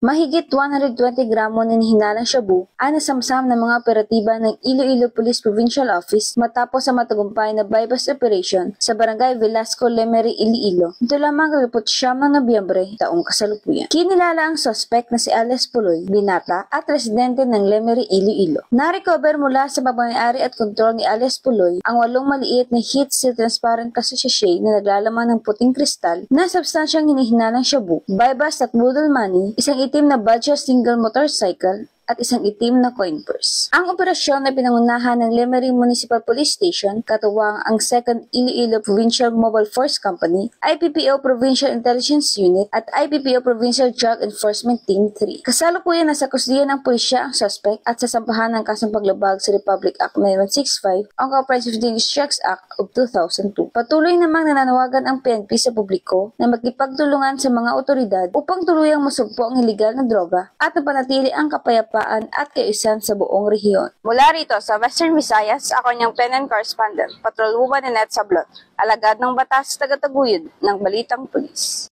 Mahigit 120 gramo ng hinalang shabu ang nasamsam ng mga operatiba ng Iloilo Police Provincial Office matapos ang matagumpay na bypass operation sa Barangay Velasco, Lemery, Iloilo. Ito lamang 29 ng Nobyembre taong kasalukuyan. Kinilala ang suspect na si Alice Puloy, binata at residente ng Lemery, Iloilo. Na-recover mula sa pagmamayari at kontrol ni Alice Puloy ang 8 maliit na heat seal transparent sachet na naglalaman ng puting kristal na substansyang hinihinalang shabu, bypass at noodle money, isang itim na Badger single motorcycle at isang itim na coin purse. Ang operasyon na pinangunahan ng Lemery Municipal Police Station, katuwang ang 2nd Iloilo Provincial Mobile Force Company, IPPO Provincial Intelligence Unit at IPPO Provincial Drug Enforcement Team 3. Kasalukuyan nasa kusdiyan ng pulisya ang suspect at sasampahan ng kasong paglabag sa Republic Act 9165 o Comprehensive Districts Act of 2002. Patuloy namang nananawagan ang PNP sa publiko na magkipagtulungan sa mga otoridad upang tuluyang masugpo ang iligal na droga at mapanatili ang kapayapaan at kaayusan sa buong rehiyon. Mula rito sa Western Visayas, ako niyang PNN correspondent, Patrol Woman Annette Sablot, alagad ng batas taga-taguyod ng Balitang Pulis.